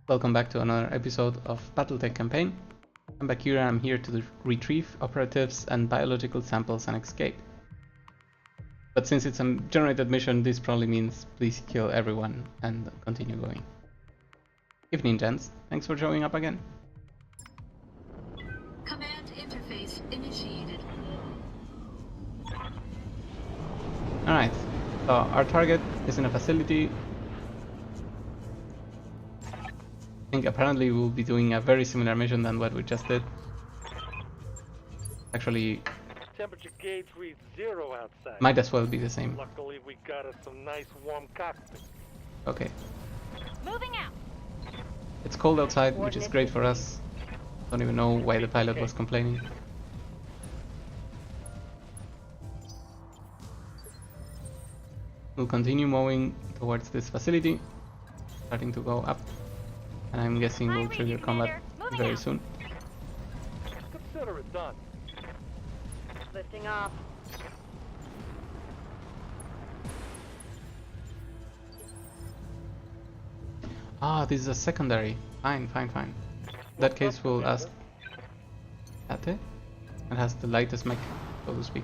Welcome back to another episode of Battletech campaign. I'm Bakira, I'm here to retrieve operatives and biological samples and escape. But since it's a generated mission, this probably means please kill everyone and continue going. Evening, gents. Thanks for showing up again. Command interface initiated. Alright, so our target is in a facility. I think apparently we'll be doing a very similar mission than what we just did. Actually, Temperature gauge reads 0 outside. might as well be the same. Luckily, we got us some nice warm cockpit. Okay. Moving out. It's cold outside, which is great for us. Don't even know why the pilot was complaining. We'll continue moving towards this facility, starting to go up, and I'm guessing we'll trigger combat very soon. Consider it done. Lifting off. Ah, this is a secondary. Fine. In that case, we'll ask Ate. It has the lightest mech, so to speak.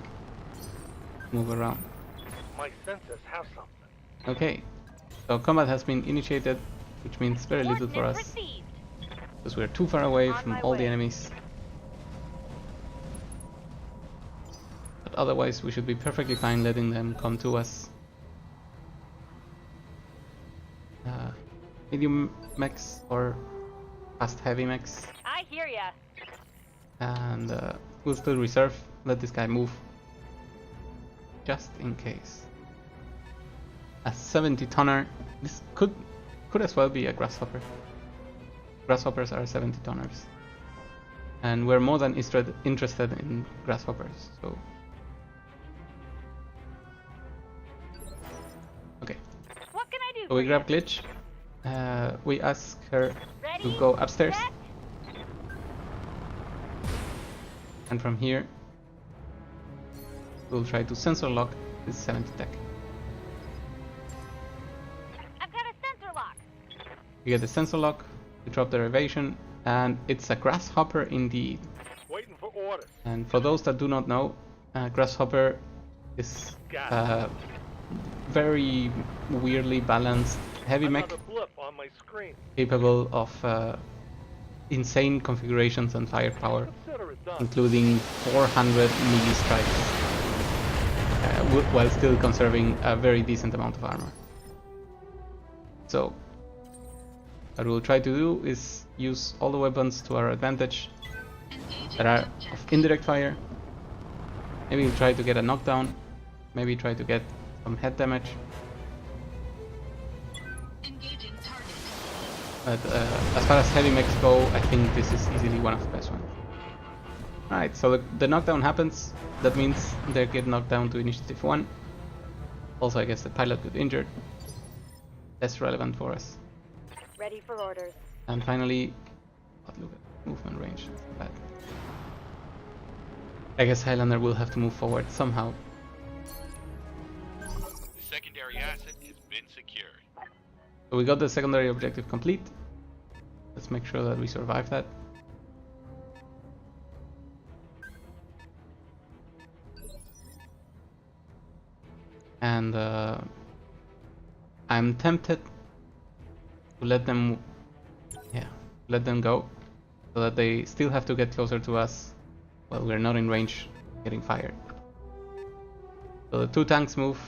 Move around. My senses have something. Okay, so combat has been initiated, which means very little for us, because we're too far away from all the enemies. But otherwise, we should be perfectly fine letting them come to us. Medium mechs or fast heavy mechs. I hear ya. And we'll still reserve, let this guy move, just in case. A 70-tonner. This could as well be a grasshopper. Grasshoppers are 70-tonners, and we're more than interested in grasshoppers. So, okay. What can I do? So we grab Glitch. We ask her to go upstairs, and from here we'll try to sensor lock this 70 tech. I've got a sensor lock. We get the sensor lock, we drop the evasion, and it's a grasshopper indeed. Waiting for orders. And for those that do not know, grasshopper is a very weirdly balanced heavy mech, Another blip on my screen. capable of insane configurations and firepower, Consider it done. including 400 melee strikes, while still conserving a very decent amount of armor. So, what we'll try to do is use all the weapons to our advantage that are of indirect fire. Maybe we'll try to get a knockdown, maybe try to get some head damage. Engaging target. But as far as heavy mechs go, I think this is easily one of the best ones. Alright, so the knockdown happens. That means they get knocked down to initiative 1. Also, I guess the pilot got injured. That's relevant for us. Ready for orders. And finally, look at movement range. That's not bad. I guess Highlander will have to move forward somehow. The secondary asset has been secured. So we got the secondary objective complete. Let's make sure that we survive that. And I'm tempted to let them go, so that they still have to get closer to us while we're not in range getting fired. So the 2 tanks move.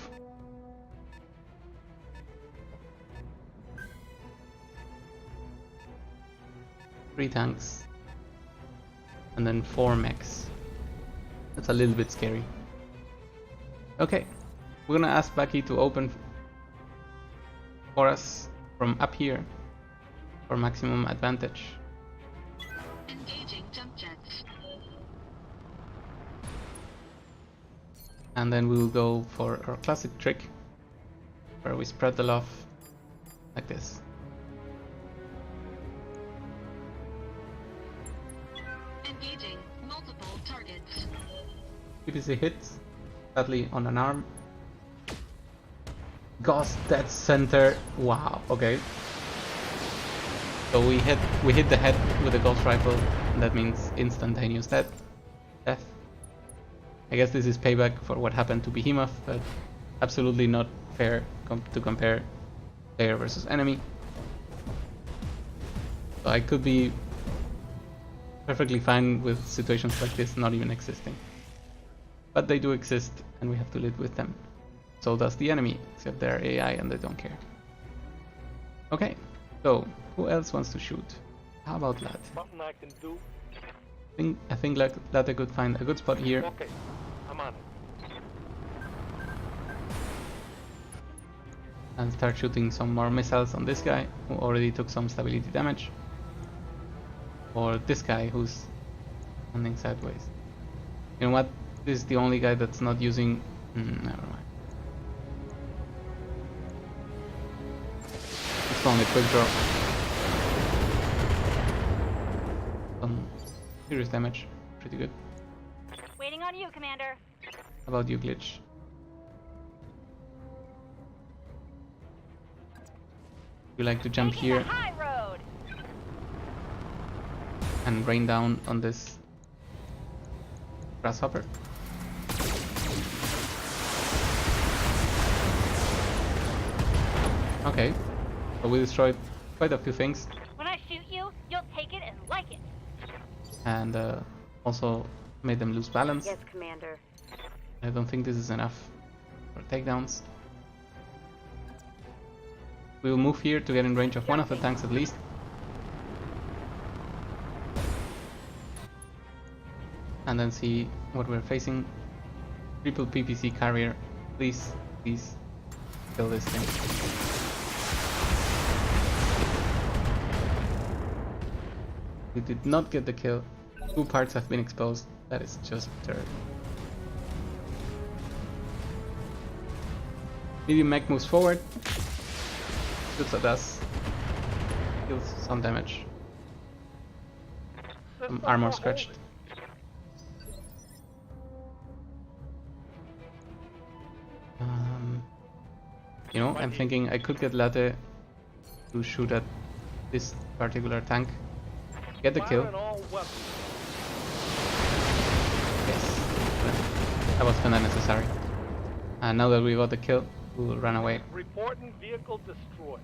Three tanks, and then 4 mechs. That's a little bit scary. Okay, we're gonna ask Bucky to open for us from up here for maximum advantage. Engaging jump jets. And then we'll go for our classic trick, where we spread the love like this. Engaging multiple targets. PPC hits, sadly on an arm. Ghost dead center. Wow, okay. So we hit the head with a ghost rifle, and that means instantaneous death. I guess this is payback for what happened to Behemoth, but absolutely not fair to compare player versus enemy. So I could be perfectly fine with situations like this not even existing. But they do exist, and we have to live with them. So does the enemy, except they're AI and they don't care. Okay, so who else wants to shoot? How about Lat? Something I can do? I think Lat could find a good spot here. Okay, I'm on it. And start shooting some more missiles on this guy who already took some stability damage. Or this guy who's landing sideways. You know what? This is the only guy that's not using... never mind. It's only quick draw. Some serious damage. Pretty good. Waiting on you, Commander. How about you, Glitch? You like to jump here High road. and rain down on this grasshopper. Okay, so we destroyed quite a few things, When I shoot you, you'll take it and like it. and also made them lose balance. Yes, Commander. I don't think this is enough for takedowns. We will move here to get in range of one of the tanks at least. And then see what we're facing. Triple PPC carrier. Please, please kill this thing. We did not get the kill. 2 parts have been exposed. That is just terrible. Medium mech moves forward. Shoots at us. Deals some damage. Some armor scratched. You know, I'm thinking I could get Latte to shoot at this particular tank. Get the kill. Firing all weapons. Yes. That was kinda necessary. And now that we got the kill, we'll run away. Reporting vehicle destroyed.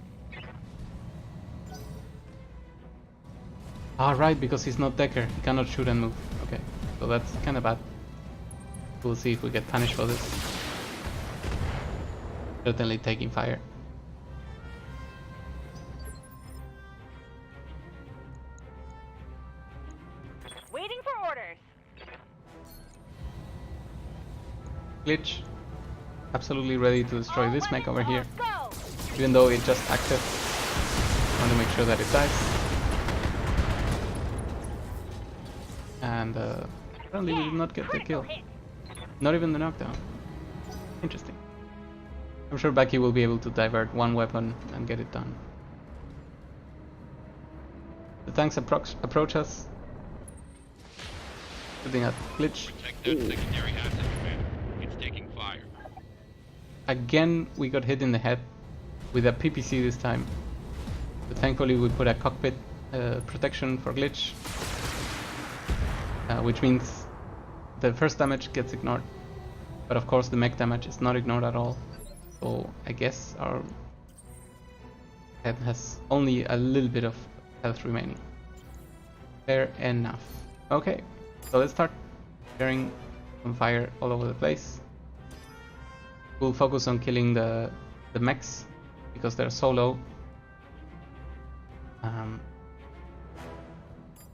Right, because he's not Decker. He cannot shoot and move. Okay, so that's kinda bad. We'll see if we get punished for this. Certainly taking fire. Waiting for orders. Glitch. Absolutely ready to destroy All this mech over here. Go! Even though it just active. I want to make sure that it dies. And apparently we did not get the kill. Hit. Not even the knockdown. Interesting. I'm sure Becky will be able to divert one weapon and get it done. The tanks approach us. Shooting at Glitch. Protect that secondary asset, Commander. It's taking fire. Again, we got hit in the head with a PPC this time. But thankfully we put a cockpit protection for Glitch. Which means the first damage gets ignored. But of course the mech damage is not ignored at all. So I guess our head has only a little bit of health remaining. Fair enough. Okay, so let's start sharing some fire all over the place. We'll focus on killing the mechs because they're so low. I'd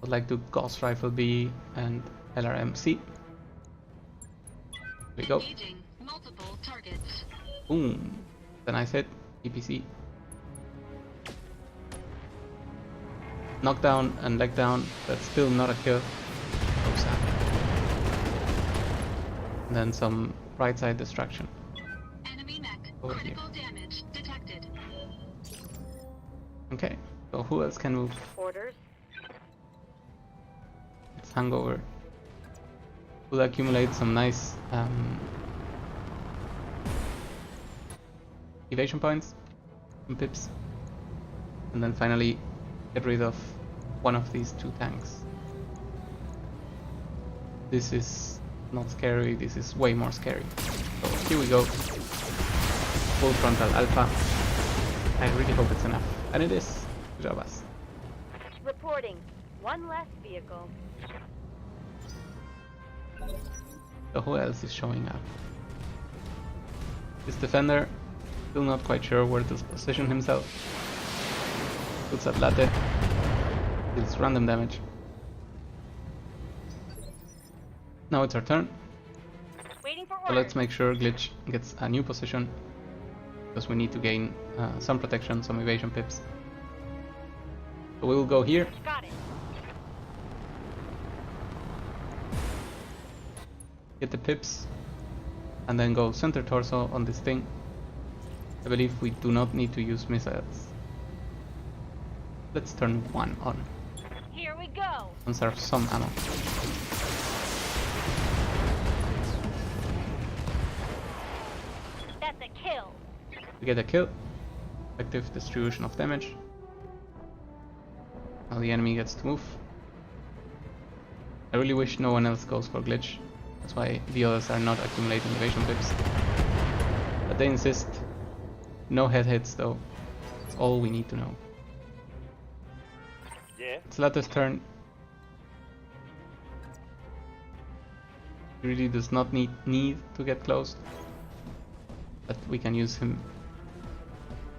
like to Gauss Rifle B and LRM C. Here we go. Engaging multiple targets. Boom. Then I said EPC. Knockdown and leg down, but still not a kill. So sad. And then some right side destruction. Enemy mech. Over here. Critical damage detected. Okay, so who else can move? Orders. It's Hangover. We'll accumulate some nice evasion points, some pips, and then finally get rid of one of these two tanks. This is not scary, this is way more scary. So here we go. Full frontal alpha. I really hope it's enough. And it is. Good job, us. Reporting. One less vehicle. So who else is showing up? This defender, still not quite sure where to position himself. Puts up latte. Deals random damage. Now it's our turn. Waiting for So orders. let's make sure Glitch gets a new position. Because we need to gain some protection, some evasion pips. So we will go here. Got it. Get the pips. And then go center torso on this thing. I believe we do not need to use missiles. Let's turn one on. Here we go. Conserve some ammo. That's a kill. We get a kill. Effective distribution of damage. Now the enemy gets to move. I really wish no one else goes for Glitch. That's why the others are not accumulating evasion pips. But they insist. No head hits though. That's all we need to know. Yeah. It's Latte's turn. He really does not need to get close. But we can use him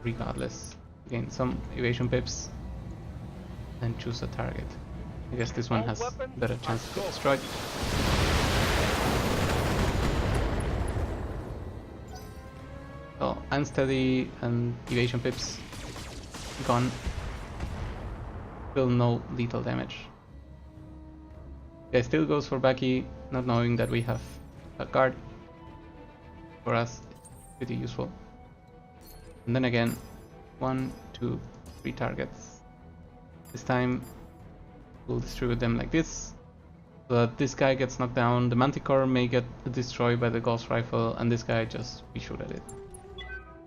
regardless. Gain some evasion pips. And choose a target. I guess this one has better chance to get destroyed. So unsteady and evasion pips gone. Still no lethal damage. Guy still goes for Becky, not knowing that we have a guard. For us, pretty useful. And then again, 1, 2, 3 targets. This time we'll distribute them like this, so that this guy gets knocked down, the Manticore may get destroyed by the Gauss rifle, and this guy just we shoot at it.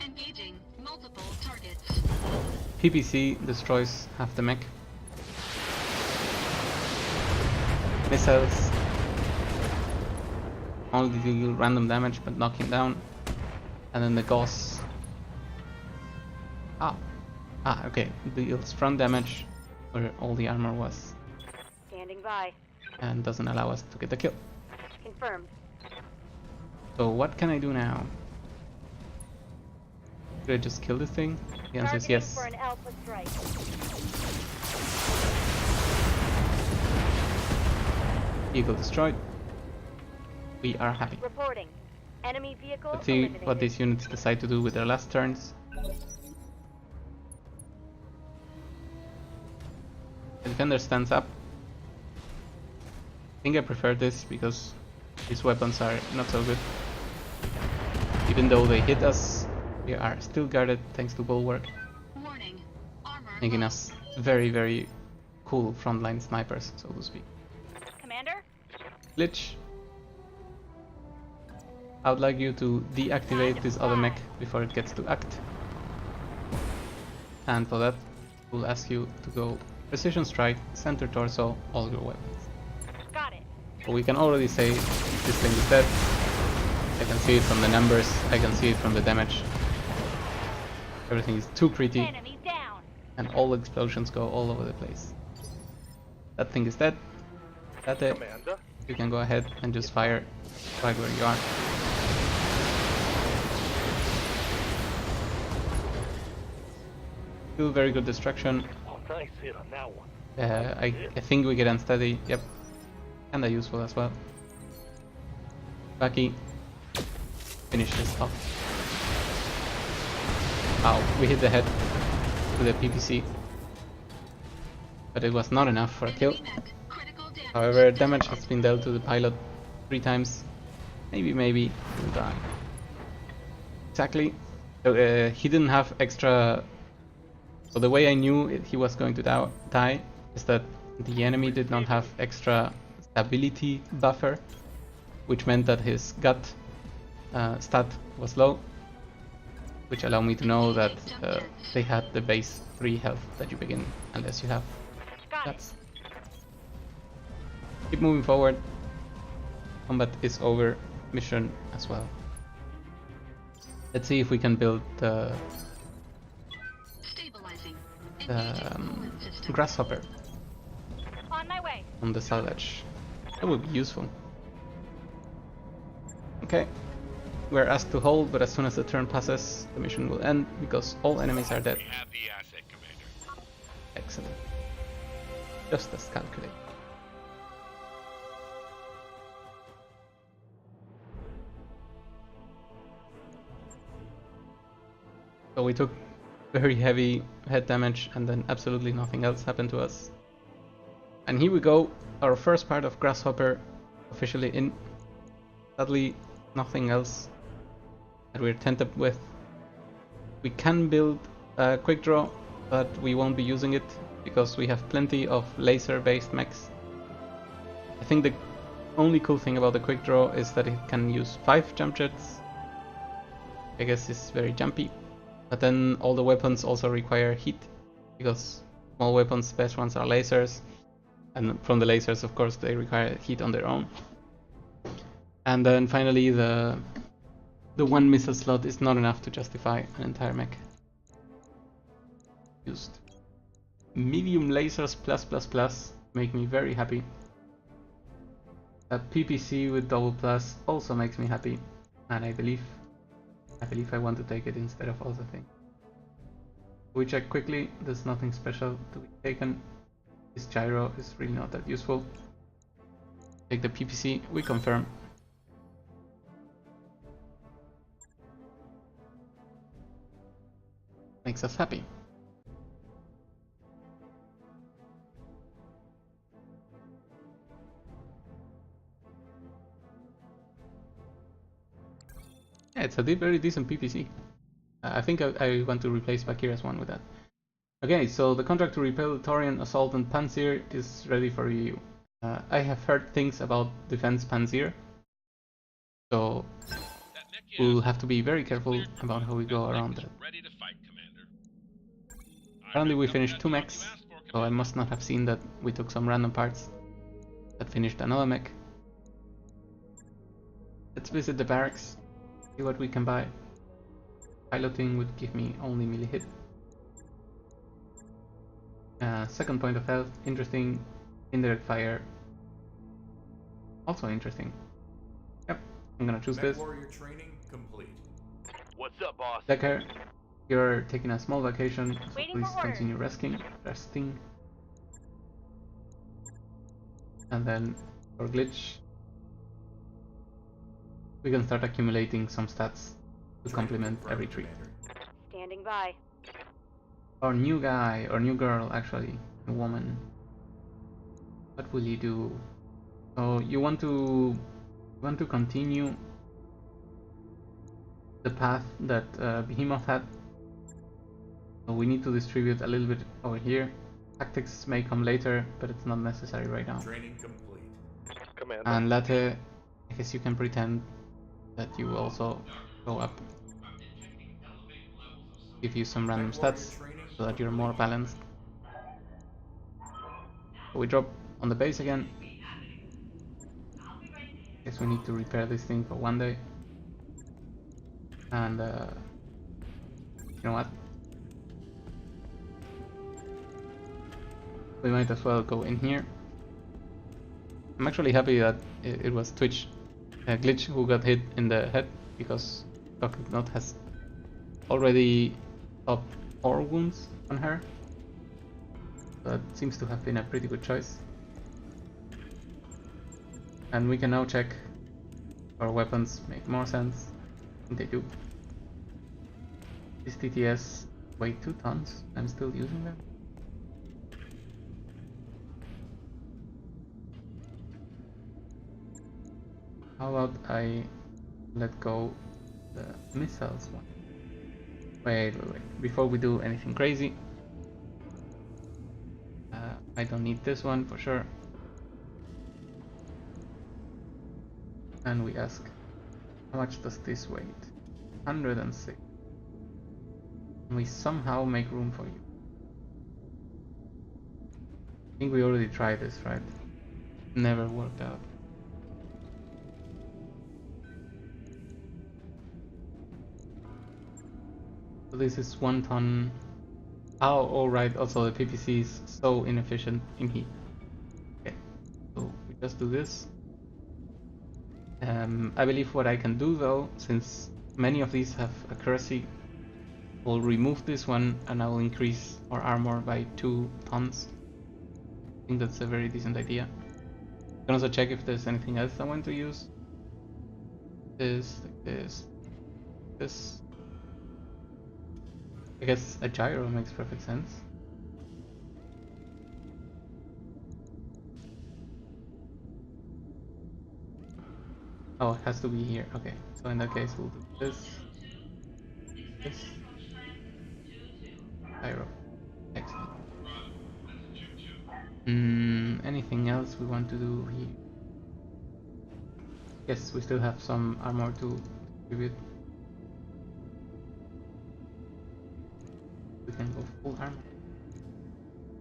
Engaging multiple targets. PPC destroys half the mech. Missiles only deal random damage but knock him down. And then the Gauss okay, deals front damage where all the armor was Standing by. and doesn't allow us to get the kill. Confirmed. So what can I do now? Should I just kill this thing? The answer is yes. For an alpha strike. Vehicle destroyed. We are happy. Reporting. Enemy vehicle Let's see eliminated. what these units decide to do with their last turns. The defender stands up. I think I prefer this because these weapons are not so good. Even though they hit us, we are still guarded thanks to Bulwark, Warning. Armor making low. us very, very cool frontline snipers, so to speak. Commander? Glitch, I would like you to deactivate this other mech before it gets to act. And for that, we'll ask you to go precision strike, center torso, all your weapons. Got it. So we can already say this thing is dead. I can see it from the numbers, I can see it from the damage. Everything is too pretty, Enemy down. and all explosions go all over the place. That thing is dead. That's it. Commander. You can go ahead and just fire right where you are. Still very good destruction. Oh, nice hit on that one. I think we get unsteady. Yep. Kinda useful as well. Bucky. Finish this off. Wow, we hit the head with the PPC. But it was not enough for a kill. Enemy mech. Critical damage. However, damage has been dealt to the pilot 3 times. Maybe he'll die. Exactly. So, he didn't have extra. So the way I knew he was going to die is that the enemy did not have extra stability buffer, which meant that his gut stat was low. which allow me to know that they had the base 3 health that you begin, unless you have Got it. stats. Keep moving forward. Combat is over. Mission as well. Let's see if we can build the grasshopper On my way. on the salvage. That would be useful. Okay. We're asked to hold, but as soon as the turn passes, the mission will end because all enemies are dead. We have the asset, Commander. Excellent. Just as calculated. So we took very heavy head damage and then absolutely nothing else happened to us. And here we go, our first part of Grasshopper officially in. Sadly, nothing else that we're tempted with. We can build a quick draw, but we won't be using it because we have plenty of laser based mechs. I think the only cool thing about the quick draw is that it can use 5 jump jets. I guess it's very jumpy. But then all the weapons also require heat, because small weapons, best ones are lasers, and from the lasers of course they require heat on their own. And then finally the one missile slot is not enough to justify an entire mech. Used medium lasers plus make me very happy. A PPC with double plus also makes me happy, and I believe I want to take it instead of other things. We check quickly, there's nothing special to be taken. This gyro is really not that useful. Take the PPC, we confirm. Makes us happy. Yeah, it's a very decent PPC. I think I want to replace Bakira's one with that. Okay, so the contract to repel Taurian Assault and Panzer is ready for review. I have heard things about Defense Panzer, so we'll have to be very careful about how we go around that. Ready to fight, Commander. Apparently we finished 2 mechs, so I must not have seen that we took some random parts that finished another mech. Let's visit the barracks, see what we can buy. Piloting would give me only melee hit. Second point of health, interesting. Indirect fire, also interesting. Yep, I'm gonna choose this. Warrior training complete. What's up, boss? Decker, you're taking a small vacation, so Waiting please for orders. continue resting. And then for glitch, we can start accumulating some stats to complement every tree. Standing by. Our new guy, or new girl actually, a woman. What will you do? So you want to continue the path that Behemoth had. So we need to distribute a little bit over here. Tactics may come later, but it's not necessary right now. Training complete. Commander. And Latte, I guess you can pretend that you also go up. Give you some random stats so that you're more balanced. So we drop on the base again. Guess we need to repair this thing for one day. And you know what? We might as well go in here. I'm actually happy that it was Twitch Glitch who got hit in the head, because Rocket Knot has already up 4 wounds on her. That seems to have been a pretty good choice. And we can now check if our weapons make more sense. I think they do. These TTS weigh 2 tons. I'm still using them. How about I let go the missiles one? Wait. Before we do anything crazy, I don't need this one for sure. And we ask, how much does this weigh? 106. Can we somehow make room for you? I think we already tried this, right? Never worked out. So this is 1 ton. Oh, alright, also the PPC is so inefficient in heat. Okay, so we just do this. I believe what I can do though, since many of these have accuracy, we'll remove this one and I will increase our armor by 2 tons. I think that's a very decent idea. You can also check if there's anything else I want to use. This, like this. I guess a gyro makes perfect sense. Oh, it has to be here. Okay, so in that case we'll do this. Gyro. Excellent. Anything else we want to do here? Yes, we still have some armor to distribute. We can go full armor.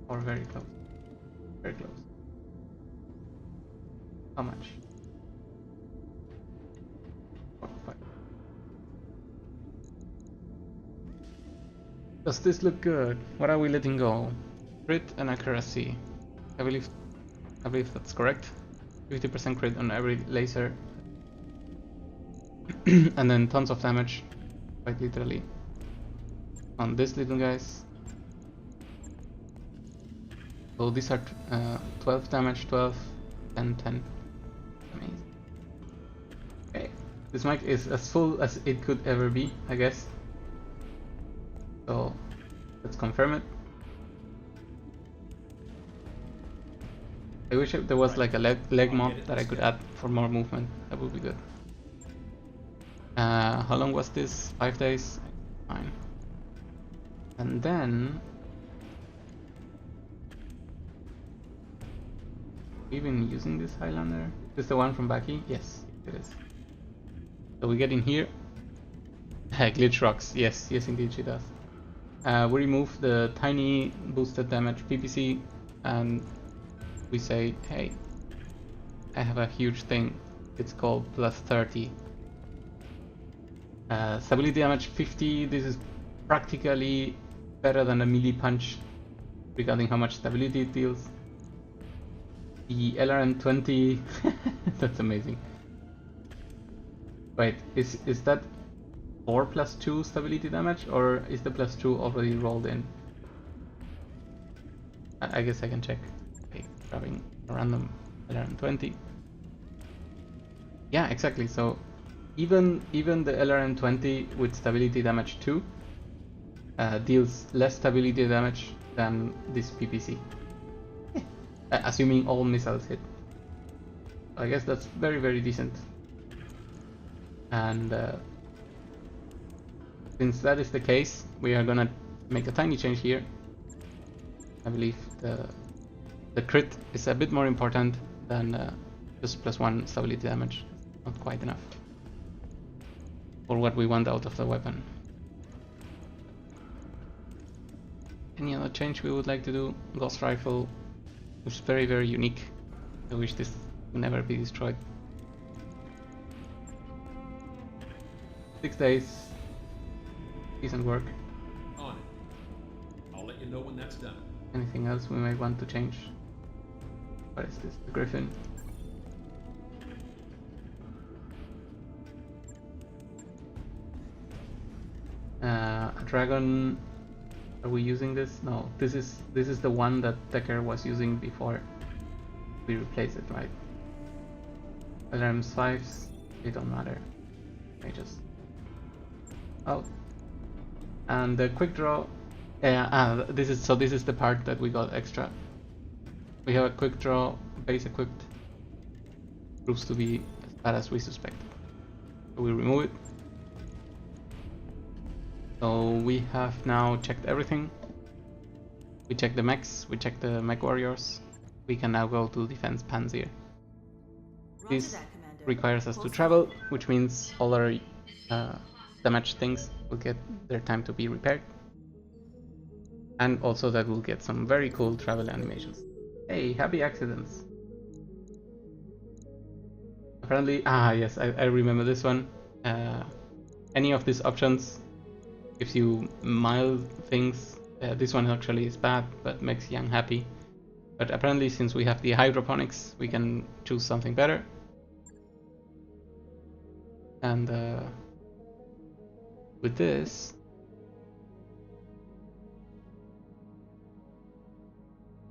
Or very close. Very close. How much? 4, 5. Does this look good? What are we letting go? Crit and accuracy. I believe that's correct. 50% crit on every laser. And then tons of damage, quite literally, on these little guys. So these are 12 damage, 12, 10, 10. Amazing. Okay, this mic is as full as it could ever be, I guess. So let's confirm it. I wish there was like a leg mod that I could add for more movement. That would be good. How long was this? 5 days? Fine. And then we've been using this Highlander. Is this the one from Baki? Yes, it is. So we get in here. Glitch rocks. Yes, indeed she does. We remove the tiny boosted damage PPC and we say, hey, I have a huge thing. It's called plus 30. Stability damage 50. This is practically better than a melee punch regarding how much stability it deals. The LRM 20. That's amazing. Wait, is that 4 plus 2 stability damage, or is the plus 2 already rolled in? I guess I can check. Okay, grabbing a random LRM 20. Yeah, exactly. So even the LRM 20 with stability damage 2 deals less stability damage than this PPC. Assuming all missiles hit. I guess that's very, very decent. And since that is the case, we are gonna make a tiny change here. I believe the crit is a bit more important than just plus 1 stability damage. Not quite enough for what we want out of the weapon. Any other change we would like to do? Ghost rifle, which is very, very unique. I wish this would never be destroyed. 6 days. Decent work. On it. I'll let you know when that's done. Anything else we might want to change? What is this? The Griffin. A dragon. Are we using this? No. This is the one that Decker was using before we replace it, right? Alarm 5s. They don't matter. I just. Oh. And the quick draw. This is the part that we got extra. We have a quick draw, base equipped. Proves to be as bad as we suspect. So we remove it. So we have now checked everything. We checked the mechs, we checked the mech warriors. We can now go to defense Panzer. This requires us to travel, which means all our damaged things will get their time to be repaired. And also that will get some very cool travel animations. Hey, happy accidents. Apparently, yes, I remember this one. Any of these options gives you mild things. This one actually is bad, but makes Yang happy. But apparently, since we have the hydroponics, we can choose something better. And with this,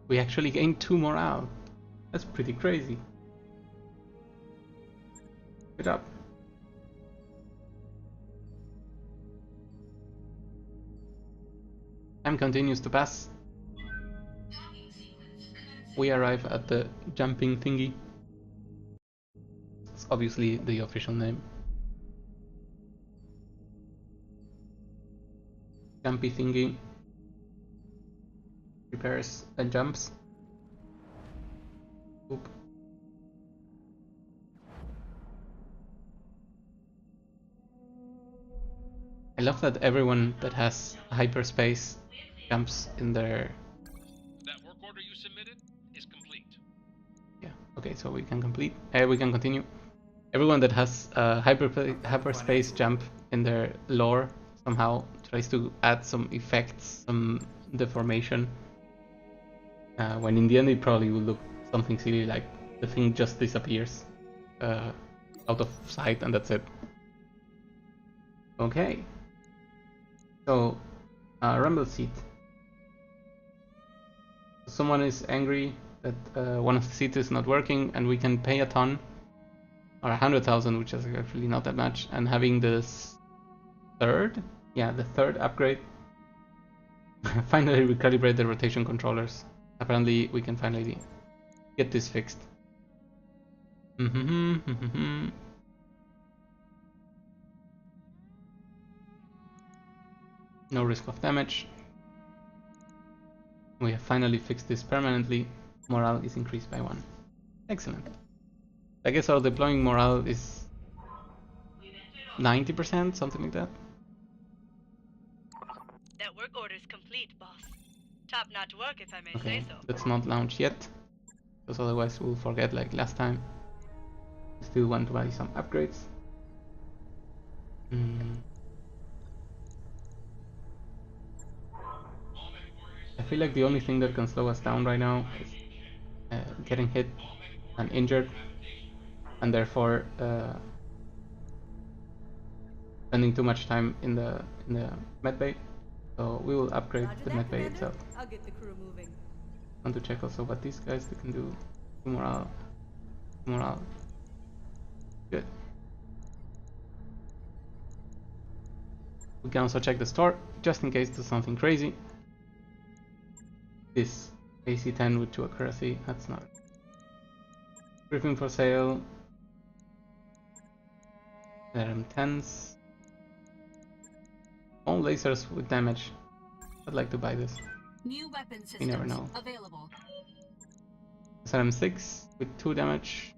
we actually gain 2 morale. That's pretty crazy. Good job. Time continues to pass. We arrive at the jumping thingy. It's obviously the official name. Jumpy thingy. Repairs and jumps. Oop. I love that everyone that has hyperspace jumps in their... That work order you submitted is complete. Yeah, okay, so we can complete. We can continue. Everyone that has hyperspace jump in their lore somehow tries to add some effects, some deformation. When in the end it probably would look something silly, like the thing just disappears out of sight and that's it. Okay. So, Rumble Seat. Someone is angry that one of the seats is not working and we can pay a ton. Or 100,000, which is actually not that much. And having this third? Yeah, the third upgrade. Finally recalibrate the rotation controllers. Apparently we can finally get this fixed. No risk of damage. We have finally fixed this permanently. Morale is increased by 1. Excellent. I guess our deploying morale is 90%, something like that. That work order's complete, boss. Top-notch work, if I may Okay, say so. let's not launch yet, because otherwise we'll forget like last time. Still want to buy some upgrades. I feel like the only thing that can slow us down right now is getting hit and injured, and therefore spending too much time in the medbay. So we will upgrade the medbay itself. I'll get the crew moving. Want to check also what these guys can do. Morale. Good. We can also check the store just in case there's something crazy. This AC-10 with 2 accuracy, that's not. Briefing for sale. RM10s. All lasers with damage. I'd like to buy this. New weapon systems You never know. available. RM6 with 2 damage.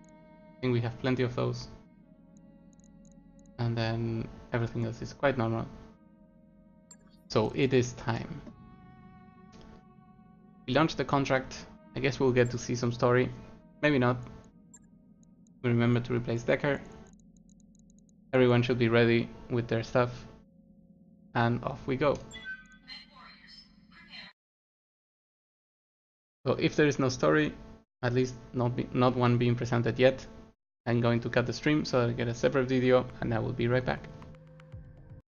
I think we have plenty of those. And then everything else is quite normal. So it is time. We launched the contract. I guess we'll get to see some story. Maybe not. We remember to replace Decker. Everyone should be ready with their stuff. And off we go. So if there is no story, at least not one being presented yet, I'm going to cut the stream so that I get a separate video and I will be right back.